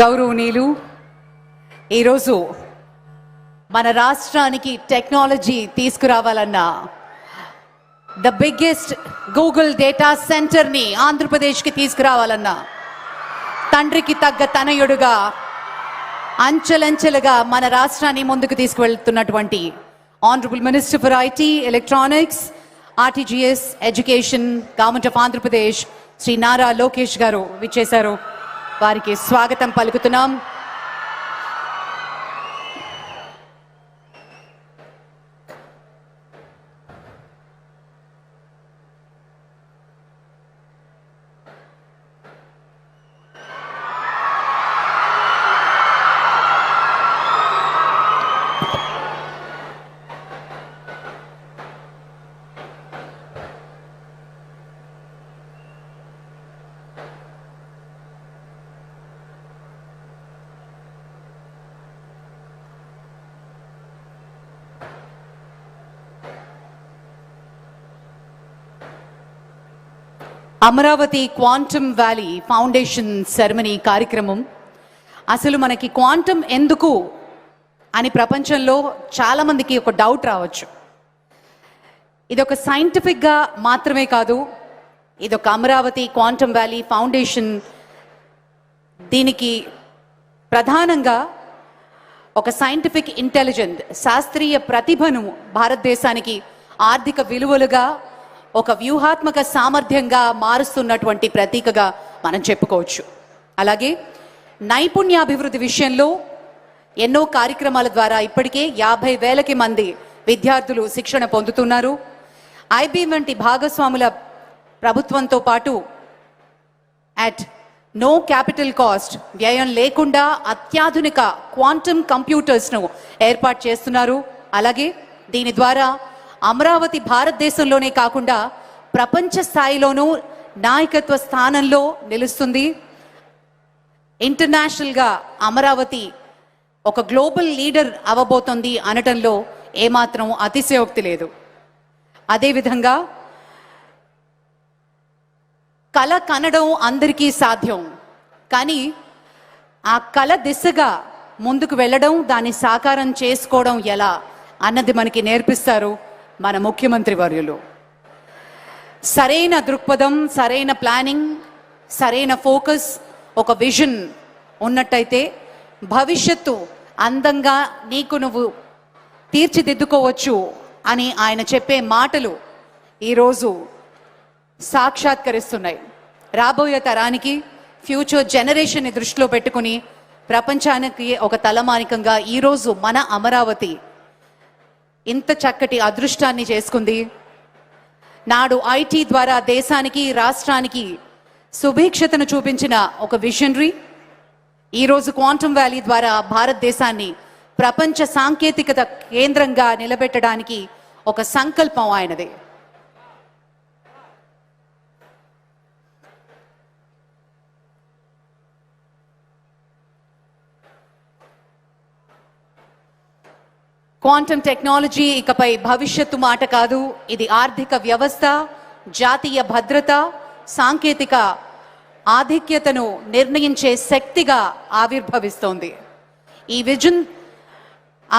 గౌరవనీయులు, ఈరోజు మన రాష్ట్రానికి టెక్నాలజీ తీసుకురావాలన్నా ద బిగ్గెస్ట్ గూగుల్ డేటా సెంటర్ని ఆంధ్రప్రదేశ్కి తీసుకురావాలన్నా తండ్రికి తగ్గ తనయుడుగా అంచెలంచెలుగా మన రాష్ట్రాన్ని ముందుకు తీసుకువెళ్తున్నటువంటి honourable minister for IT, electronics, RTGS, education, government of Andhra Pradesh Shri Nara Lokesh garu విచ్చేశారు. వారికి స్వాగతం పలుకుతున్నాం. Amaravati quantum valley foundation ceremony కార్యక్రమం. అసలు మనకి క్వాంటమ్ ఎందుకు అని ప్రపంచంలో చాలామందికి ఒక డౌట్ రావచ్చు. ఇదొక సైంటిఫిక్గా మాత్రమే కాదు, ఇదొక అమరావతి క్వాంటమ్ వ్యాలీ ఫౌండేషన్. దీనికి ప్రధానంగా ఒక సైంటిఫిక్ ఇంటెలిజెంట్, శాస్త్రీయ ప్రతిభను భారతదేశానికి ఆర్థిక విలువలుగా ఒక వ్యూహాత్మక సామర్థ్యంగా మారుస్తున్నటువంటి ప్రతీకగా మనం చెప్పుకోవచ్చు. అలాగే నైపుణ్యాభివృద్ధి విషయంలో ఎన్నో కార్యక్రమాల ద్వారా ఇప్పటికే 50,000 మంది విద్యార్థులు శిక్షణ పొందుతున్నారు. ఐబీఎం వంటి భాగస్వాముల ప్రభుత్వంతో పాటు అట్ నో క్యాపిటల్ కాస్ట్, వ్యయం లేకుండా అత్యాధునిక క్వాంటమ్ కంప్యూటర్స్ను ఏర్పాటు చేస్తున్నారు. అలాగే దీని ద్వారా అమరావతి భారతదేశంలోనే కాకుండా ప్రపంచ స్థాయిలోనూ నాయకత్వ స్థానంలో నిలుస్తుంది. ఇంటర్నేషనల్గా అమరావతి ఒక గ్లోబల్ లీడర్ అవ్వబోతోంది అనటంలో ఏమాత్రం అతిశయోక్తి లేదు. అదేవిధంగా కళ కనడం అందరికీ సాధ్యం, కానీ ఆ కళ దిశగా ముందుకు వెళ్ళడం, దాన్ని సాకారం చేసుకోవడం ఎలా అన్నది మనకి నేర్పిస్తారు మన ముఖ్యమంత్రి వర్యులు. సరైన దృక్పథం, సరైన ప్లానింగ్, సరైన ఫోకస్, ఒక విజన్ ఉన్నట్టయితే భవిష్యత్తు అందంగా నీకు నువ్వు తీర్చిదిద్దుకోవచ్చు అని ఆయన చెప్పే మాటలు ఈరోజు సాక్షాత్కరిస్తున్నాయి. రాబోయే తరానికి, ఫ్యూచర్ జనరేషన్ని దృష్టిలో పెట్టుకుని ప్రపంచానికి ఒక తలమానికంగా ఈరోజు మన అమరావతి ఇంత చక్కటి అదృష్టాన్ని చేసుకుంది. నాడు ఐటీ ద్వారా దేశానికి, రాష్ట్రానికి సుభిక్షతను చూపించిన ఒక విజనరీ ఈరోజు క్వాంటమ్ వ్యాలీ ద్వారా భారతదేశాన్ని ప్రపంచ సాంకేతికత కేంద్రంగా నిలబెట్టడానికి ఒక సంకల్పం ఆయనదే. క్వాంటమ్ టెక్నాలజీ ఇకపై భవిష్యత్తు మాట కాదు, ఇది ఆర్థిక వ్యవస్థ, జాతీయ భద్రత, సాంకేతిక ఆధిక్యతను నిర్ణయించే శక్తిగా ఆవిర్భవిస్తోంది. ఈ విజన్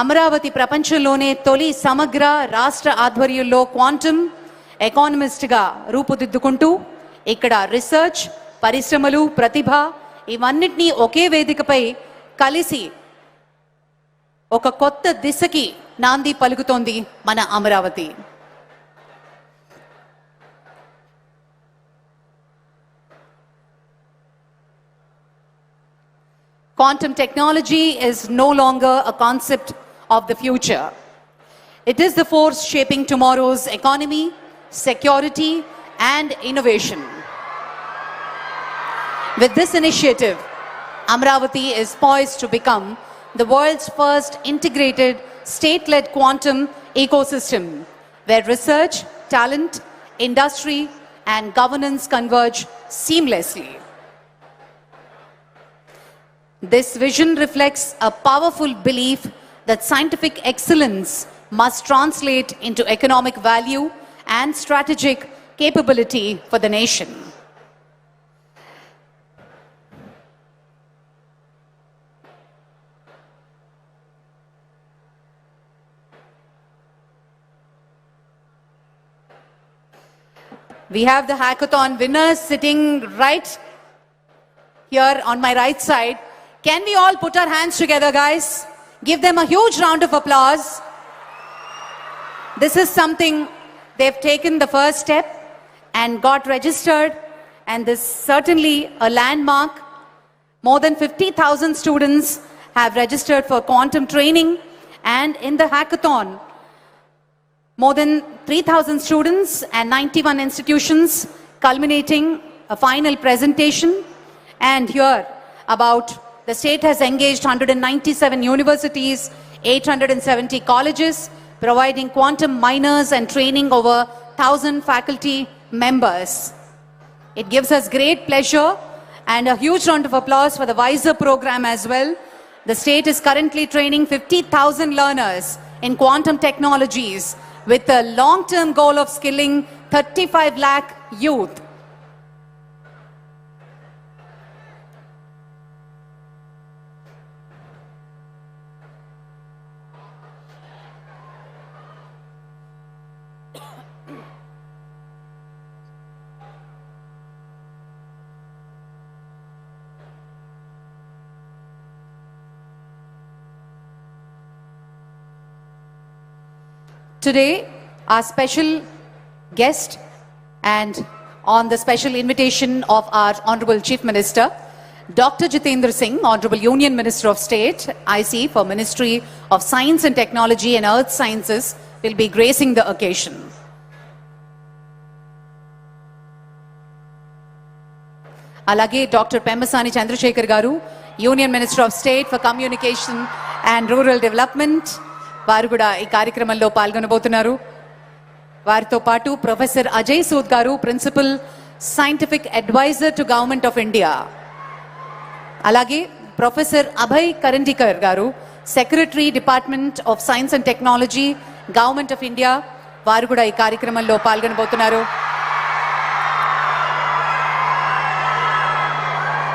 అమరావతి ప్రపంచంలోనే తొలి సమగ్ర రాష్ట్ర ఆధ్వర్యంలో క్వాంటమ్ ఎకానమిస్ట్గా రూపుదిద్దుకుంటూ ఇక్కడ రీసెర్చ్, పరిశ్రమలు, ప్రతిభ ఇవన్నిటినీ ఒకే వేదికపై కలిసి ఒక కొత్త దిశకి నాంది పలుకుతోంది మన Amaravati. Quantum technology is no longer a concept of the future. It is the force shaping tomorrow's economy, security, and innovation. With this initiative, Amaravati is poised to become the world's first integrated state-led quantum ecosystem where research, talent, industry, and governance converge seamlessly. This vision reflects a powerful belief that scientific excellence must translate into economic value and strategic capability for the nation. We have the hackathon winners sitting right here on my right side. Can we all put our hands together, guys? Give them a huge round of applause. This is something they've taken the first step and got registered, and this is certainly a landmark. More than 50,000 students have registered for quantum training, and in the hackathon, more than 3,000 students and 91 institutions, culminating a final presentation. And here, the state has engaged 197 universities, 870 colleges, providing quantum minors and training over 1,000 faculty members. It gives us great pleasure and a huge round of applause for the WISER program as well. The state is currently training 50,000 learners in quantum technologies with a long-term goal of skilling 35 lakh youth. Today, our special guest, and on the special invitation of our Honorable Chief Minister, Dr. Jitendra Singh, Honorable Union Minister of State, IC for Ministry of Science and Technology and Earth Sciences, will be gracing the occasion. Alage Dr. Pemmasani Chandrasekhar Garu, Union Minister of State for Communication and Rural Development, వారు కూడా ఈ కార్యక్రమంలో పాల్గొనబోతున్నారు. వారితో పాటు professor Ajay Sood గారు, principal scientific adviser to government of India. అలాగే professor Abhay Karandikar గారు, secretary department of science and technology, government of India. వారు కూడా ఈ కార్యక్రమంలో పాల్గొనబోతున్నారు.